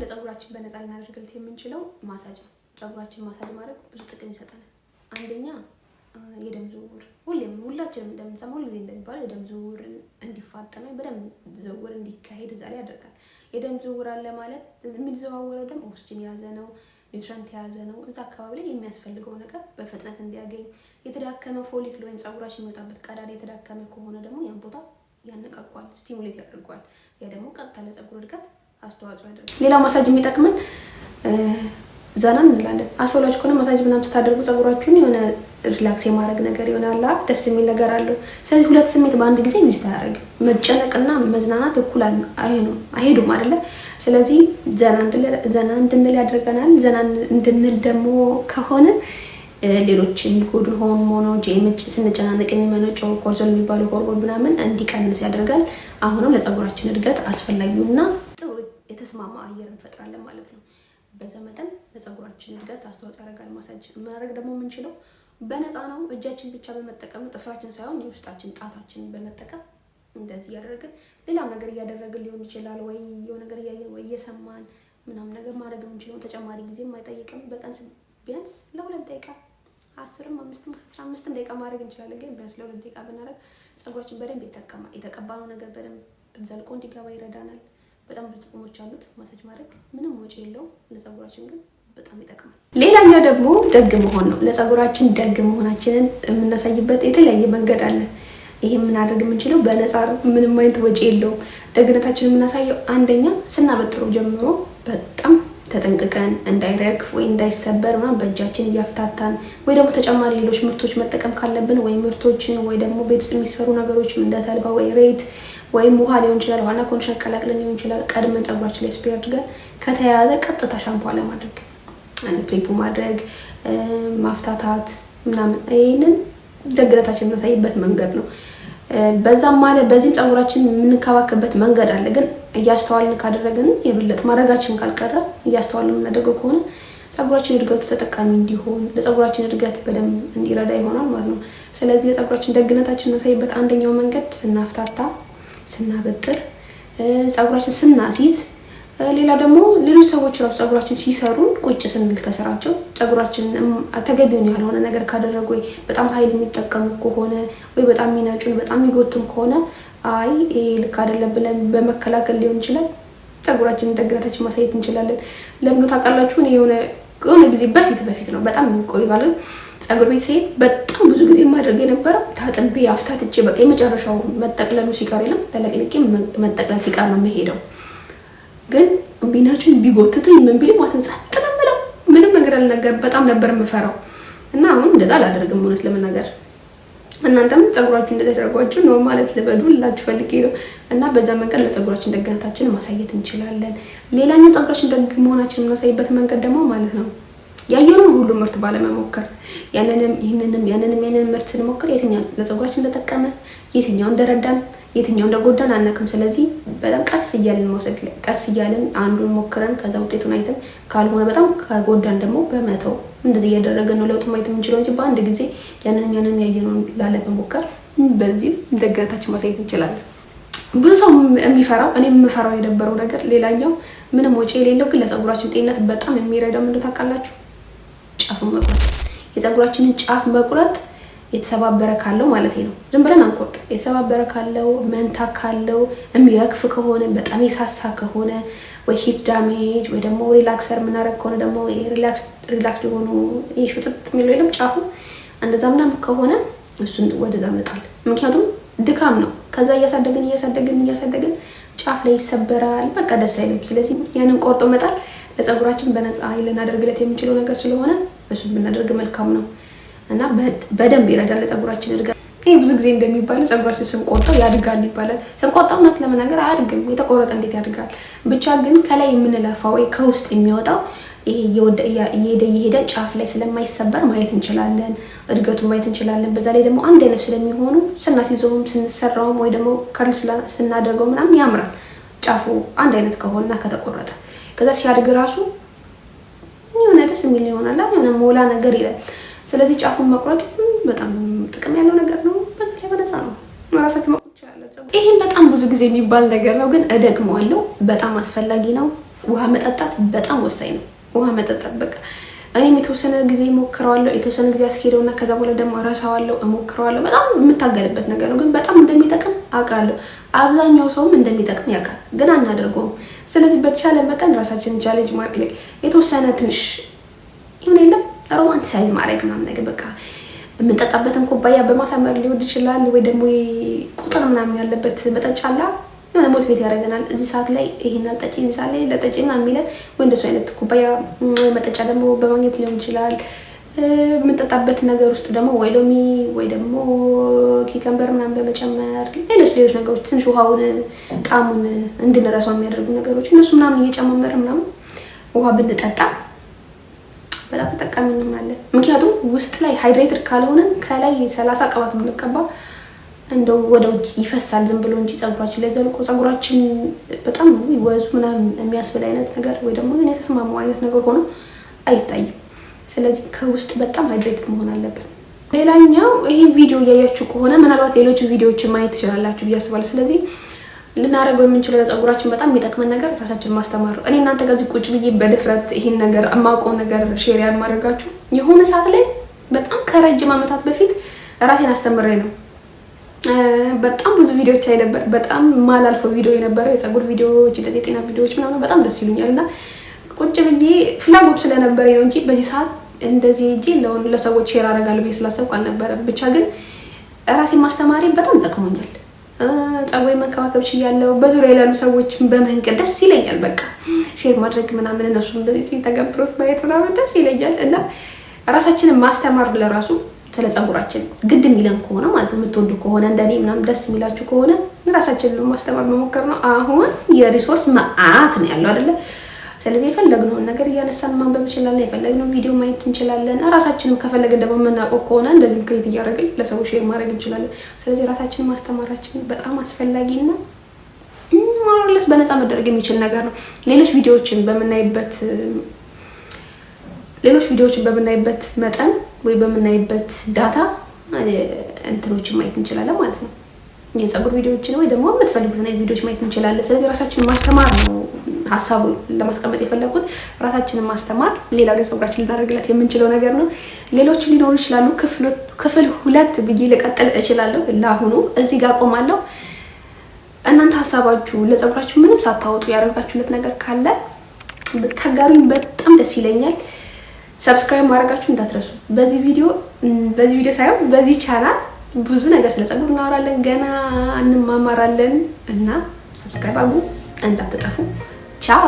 ለፀጉራችን በነፃ ልናደርግለት የምንችለው ማሳጅ ነው። ፀጉራችን ማሳጅ ማድረግ ብዙ ጥቅም ይሰጣል። አንደኛ የደም ዝውውር ሁላችንም እንደምንሰማው ሁሉ እንደሚባለው የደም ዝውውር እንዲፋጠን በደም ዝውውር እንዲካሄድ እዛ ላይ ያደርጋል። የደም ዝውውር አለ ማለት የሚዘዋወረው ደም ኦክሲጅን የያዘ ነው፣ ኒውትሪንት የያዘ ነው። እዛ አካባቢ ላይ የሚያስፈልገው ነገር በፍጥነት እንዲያገኝ። የተዳከመ ፎሊክል ወይም ፀጉራችን የሚወጣበት ቀዳዳ የተዳከመ ከሆነ ደግሞ ያን ቦታ ያነቃቋል፣ ስቲሙሌት ያደርገዋል። ያ ደግሞ ቀጥታ ለፀጉር እድገት አስተዋጽኦ ያደርጋል። ሌላው ማሳጅ የሚጠቅመን ዘና እንላለን። አስተውላችሁ ከሆነ ማሳጅ ምናምን ስታደርጉ ፀጉራችሁን የሆነ ሪላክስ የማድረግ ነገር ይሆናል፣ ደስ የሚል ነገር አለው። ስለዚህ ሁለት ስሜት በአንድ ጊዜ ኤግዚስት አያደርግም። መጨነቅና መዝናናት እኩል አይሄዱም አይደለ? ስለዚህ ዘና እንድንል ያደርገናል። ዘና እንድንል ደግሞ ከሆነ ሌሎች የሚጎዱን ሆርሞኖች ስንጨናነቅ የሚመነጨው ኮርቲዞል የሚባለው ሆርሞን ምናምን እንዲቀንስ ያደርጋል። አሁንም ለፀጉራችን እድገት አስፈላጊውና ጥሩ የተስማማ አየር እንፈጥራለን ማለት ነው። በዛ መጠን ለፀጉራችን እድገት አስተዋጽኦ ያደርጋል። ማሳጅ ማድረግ ደግሞ የምንችለው በነፃ ነው። እጃችን ብቻ በመጠቀም ጥፍራችን ሳይሆን የውስጣችን ጣታችንን በመጠቀም እንደዚህ ያደረግን ሌላም ነገር እያደረግን ሊሆን ይችላል። ወይ የሆነ ነገር እያየን ወይ እየሰማን ምናምን ነገር ማድረግ የምንችለው ተጨማሪ ጊዜም አይጠይቅም። በቀን ቢያንስ ለ2 ደቂቃ 10ም 5ም 15 ደቂቃ ማድረግ እንችላለን። ግን ቢያንስ ለ2 ደቂቃ ብናደርግ ፀጉራችን በደንብ ይጠቀማል። የተቀባነው ነገር በደንብ ዘልቆ እንዲገባ ይረዳናል። በጣም ብዙ ጥቅሞች አሉት። ማሳጅ ማድረግ ምንም ወጪ የለውም። ለፀጉራችን ግን በጣም ይጠቅማል። ሌላኛው ደግሞ ደግ መሆን ነው። ለፀጉራችን ደግ መሆናችንን የምናሳይበት የተለያየ መንገድ አለ። ይሄ የምናደርግ የምንችለው በነፃ ምንም አይነት ወጪ የለውም። ደግነታችንን የምናሳየው አንደኛ ስናበጥረው ጀምሮ በጣም ተጠንቅቀን እንዳይረግፍ ወይ እንዳይሰበር በእጃችን እያፍታታን ወይ ደግሞ ተጨማሪ ሌሎች ምርቶች መጠቀም ካለብን ወይ ምርቶችን ወይ ደግሞ ቤት ውስጥ የሚሰሩ ነገሮች እንደ ተልባ ወይ ሬት ወይም ውሃ ሊሆን ይችላል፣ ውሃና ኮንዲሽነር ቀላቅለን ሊሆን ይችላል። ቀድመን ፀጉራችን ላይ ስፕሬይ አድርገን ከተያያዘ ቀጥታ ሻምፖ ለማድረግ ፕሬፑ ማድረግ ማፍታታት ምናምን ይሄንን ደግነታችን የምናሳይበት መንገድ ነው። በዛም ማለት በዚህም ፀጉራችን የምንከባከበት መንገድ አለ። ግን እያስተዋልን ካደረግን የበለጠ ማድረጋችን ካልቀረ እያስተዋልን የምናደርገው ከሆነ ፀጉራችን እድገቱ ተጠቃሚ እንዲሆን ለፀጉራችን እድገት በደንብ እንዲረዳ ይሆናል ማለት ነው። ስለዚህ የፀጉራችን ደግነታችን የምናሳይበት አንደኛው መንገድ ስናፍታታ፣ ስናበጥር፣ ፀጉራችን ስናስይዝ፣ ሌላ ደግሞ ሌሎች ሰዎች ራሱ ፀጉራችን ሲሰሩ ቁጭ ስንል ከስራቸው ፀጉራችን ተገቢውን ያልሆነ ነገር ካደረጉ ወይ በጣም ኃይል የሚጠቀሙ ከሆነ ወይ በጣም የሚነጩን በጣም የሚጎቱም ከሆነ አይ ይሄ ልክ አይደለም ብለን በመከላከል ሊሆን ይችላል ፀጉራችንን ደግነታችን ማሳየት እንችላለን። ለምን ታውቃላችሁ? የሆነ ጊዜ በፊት ነው በጣም ቆይቷል። ፀጉር ቤት ሲሄድ በጣም ብዙ ጊዜ ማድረግ የነበረው ታጥቤ አፍታትቼ በቃ የመጨረሻው መጠቅለሉ ሲቀር የለም ተለቅልቄ መጠቅለል ሲቀር ነው የምሄደው። ግን ቢናቹን ቢጎትቱኝ ምን ቢል ማተን ጸጥ ነው የምለው። ምንም ነገር አልነገር በጣም ነበር የምፈራው እና አሁን እንደዛ አላደርግም። እውነት ለመናገር እናንተም ፀጉራችሁ እንደዛ ያደርጓችሁ ነው ማለት ልበዱላችሁ ፈልጌ ነው። እና በዛ መንገድ ለፀጉራችን ደግነታችንን ማሳየት እንችላለን። ሌላኛው ፀጉራችን ደግ መሆናችንን የምናሳይበት መንገድ ደግሞ ማለት ነው ያየነውን ሁሉ ምርት ባለመሞከር ያንንም ምርት ስንሞክር የትኛው ለፀጉራችን እንደጠቀመ የትኛው እንደረዳን የትኛው እንደጎዳን አናውቅም። ስለዚህ በጣም ቀስ እያልን አንዱን ሞክረን ከዛ ውጤቱን አይተን ካልሆነ በጣም ከጎዳን ደግሞ በመተው እንደዚህ እያደረገን ነው ለውጥ ማየት የምንችለው እንጂ በአንድ ጊዜ ያንንም ያየነውን ላለመሞከር በዚህ ደግነታችን ማሳየት እንችላለን። ብዙ ሰው የሚፈራው እኔም የምፈራው የነበረው ነገር ሌላኛው ምንም ወጪ የሌለው ግን ለፀጉራችን ጤንነት በጣም የሚረዳው ምንድነው ታውቃላችሁ? ጫፉን መቁረጥ። የፀጉራችንን ጫፍ መቁረጥ የተሰባበረ ካለው ማለት ነው። ዝም ብለን አንቆርጥ። የተሰባበረ ካለው መንታ ካለው የሚረግፍ ከሆነ በጣም የሳሳ ከሆነ ወይ ሂት ዳሜጅ ወይ ደግሞ ሪላክሰር ምናረግ ከሆነ ደግሞ ሪላክስ የሆኑ ሹጥጥ የሚለው የለም ጫፉ እንደዛ ምናምን ከሆነ እሱን ወደዛ መጣል። ምክንያቱም ድካም ነው። ከዛ እያሳደግን ጫፍ ላይ ይሰበራል። በቃ ደስ አይልም። ስለዚህ ያንን ቆርጦ መጣል ለፀጉራችን በነፃ ልናደርግለት የምንችለው ነገር ስለሆነ እሱን ብናደርግ መልካም ነው እና በደንብ ይረዳል ለፀጉራችን እድገት። ይሄ ብዙ ጊዜ እንደሚባለው ፀጉራችን ስንቆርጠው ያድጋል ይባላል። ስንቆርጠው እውነት ለመናገር አያድግም። የተቆረጠ እንዴት ያድጋል? ብቻ ግን ከላይ የምንለፋው ወይ ከውስጥ የሚወጣው ይሄ እየሄደ ጫፍ ላይ ስለማይሰበር ማየት እንችላለን፣ እድገቱ ማየት እንችላለን። በዛ ላይ ደግሞ አንድ አይነት ስለሚሆኑ ስናስይዘውም ስንሰራውም ወይ ደግሞ ከርል ስናደርገው ምናምን ያምራል። ጫፉ አንድ አይነት ከሆነና ከተቆረጠ ከዛ ሲያድግ ራሱ የሆነ ደስ የሚል ይሆናል፣ የሆነ ሞላ ነገር ይላል። ስለዚህ ጫፉን መቁረጥ በጣም ጥቅም ያለው ነገር ነው። በዛ ላይ በነፃ ነው ራሳችሁ መቁረጥ ይችላል። ይሄን በጣም ብዙ ጊዜ የሚባል ነገር ነው፣ ግን እደግመዋለሁ። በጣም አስፈላጊ ነው። ውሃ መጠጣት በጣም ወሳኝ ነው። ውሃ መጠጣት በቃ እኔም የተወሰነ ጊዜ ሞክረዋለሁ፣ የተወሰነ ጊዜ አስኬደውና ከዛ በኋላ ደግሞ እረሳዋለሁ፣ እሞክረዋለሁ። በጣም የምታገልበት ነገር ነው፣ ግን በጣም እንደሚጠቅም አውቃለሁ። አብዛኛው ሰውም እንደሚጠቅም ያውቃል፣ ግን አናደርገውም። ስለዚህ በተቻለ መጠን ራሳችንን ቻሌንጅ ማድረግ የተወሰነ ትንሽ ይሁን የለም ሮማንቲሳይዝ ማድረግ ምናምን ነገር በቃ የምንጠጣበትን ኩባያ በማሳመር ሊሆን ይችላል፣ ወይ ደግሞ ቁጥር ምናምን ያለበት መጠጫ አለ የሆነ ሞቲቬት ያደርገናል። እዚህ ሰዓት ላይ ይሄን አልጠጪ፣ እዚህ ሰዓት ላይ ለጠጪ ምናምን የሚለን ወይ እንደሱ አይነት ኩባያ መጠጫ ደግሞ በማግኘት ሊሆን ይችላል። የምንጠጣበት ነገር ውስጥ ደግሞ ወይ ሎሚ ወይ ደግሞ ኪከምበር ምናምን በመጨመር ሌሎች ነገሮች ትንሽ ውሃውን ጣዕሙን እንድንረሳው የሚያደርጉ ነገሮች እነሱ ምናምን እየጨማመር ምናምን ውሃ ብንጠጣ በጣም ተጠቃሚ እንሆናለን። ምክንያቱም ውስጥ ላይ ሃይድሬትድ ካልሆነን ከላይ 30 ቅባት ብንቀባ እንደው ወደ ውጭ ይፈሳል ዝም ብሎ እንጂ ጸጉራችን ላይ ዘልቆ ጸጉራችን በጣም ይወዙ ምናምን የሚያስብል አይነት ነገር ወይ ደግሞ የተስማማው አይነት ነገር ሆኖ አይታይም። ስለዚህ ከውስጥ በጣም ሃይድሬትድ መሆን አለብን። ሌላኛው ይሄ ቪዲዮ እያያችሁ ከሆነ ምናልባት ሌሎች ቪዲዮዎችን ማየት ትችላላችሁ ብዬ አስባለሁ። ስለዚህ ልናደርገው የምንችለው ለጸጉራችን በጣም የሚጠቅመን ነገር ራሳችን ማስተማር ነው። እኔ እናንተ ጋር ቁጭ ብዬ በድፍረት ይሄን ነገር የማውቀው ነገር ሼር ያማደርጋችሁ የሆነ ሰዓት ላይ በጣም ከረጅም ዓመታት በፊት ራሴን አስተምሬ ነው። በጣም ብዙ ቪዲዮዎች አይ ነበር። በጣም ማላልፈው ቪዲዮ የነበረው የጸጉር ቪዲዮዎች፣ እንደዚህ የጤና ቪዲዮዎች ምናምን በጣም ደስ ይሉኛል እና ቁጭ ብዬ ፍላጎት ስለነበረኝ ነው እንጂ በዚህ ሰዓት እንደዚህ እጂ ለሰዎች ሼር አደርጋለሁ ብዬ ስላሰብኩ አልነበረም። ብቻ ግን ራሴን ማስተማሪ በጣም ጠቅሞኛል። ጸጉሬ መንከባከብ ችያለሁ። በዙሪያ ያሉ ሰዎች በመንገድ ደስ ይለኛል። በቃ ሼር ማድረግ ምናምን እነሱ እንደዚህ ሲተገብሩት ማየት ምናምን ደስ ይለኛል እና ራሳችንን ማስተማር ለራሱ ስለ ጸጉራችን ግድ የሚለን ከሆነ ማለት ነው የምትወዱ ከሆነ እንደኔ ምናምን ደስ የሚላችሁ ከሆነ ራሳችንን ማስተማር መሞከር ነው። አሁን የሪሶርስ መዓት ነው ያለው አይደለ? ስለዚህ የፈለግነውን ነገር እያነሳን ማንበብ እንችላለን። የፈለግነውን ቪዲዮ ማየት እንችላለን። ራሳችንም ከፈለግን ደግሞ የምናውቀው ከሆነ እንደዚህ ክሬት እያደረግን ለሰዎች ሼር ማድረግ እንችላለን። ስለዚህ ራሳችንን ማስተማራችን በጣም አስፈላጊና ሞራልስ በነፃ መደረግ የሚችል ነገር ነው። ሌሎች ቪዲዮዎችን በምናይበት መጠን ወይ በምናይበት ዳታ እንትኖችን ማየት እንችላለን ማለት ነው። የጸጉር ቪዲዮዎችን ወይ ደግሞ የምትፈልጉትን አይነት ቪዲዮዎች ማየት እንችላለን። ስለዚህ ራሳችንን ማስተማር ነው ሀሳቡ ለማስቀመጥ የፈለኩት። ራሳችንን ማስተማር ሌላ ለጸጉራችን ልናደርግለት የምንችለው ነገር ነው። ሌሎች ሊኖሩ ይችላሉ። ክፍል 2 ብዬ ልቀጥል እችላለሁ። ለአሁኑ እዚህ ጋር ቆማለሁ። እናንተ ሀሳባችሁ ለጸጉራችሁ ምንም ሳታወጡ ያደርጋችሁለት ነገር ካለ ብታጋሩኝ በጣም ደስ ይለኛል። ሰብስክራይብ ማድረጋችሁ እንዳትረሱ። በዚህ ቪዲዮ ሳይሆን በዚህ ቻናል ብዙ ነገር ስለ ጸጉር እናወራለን፣ ገና እንማማራለን እና ሰብስክራይብ አድርጉ እንዳትጠፉ። ቻው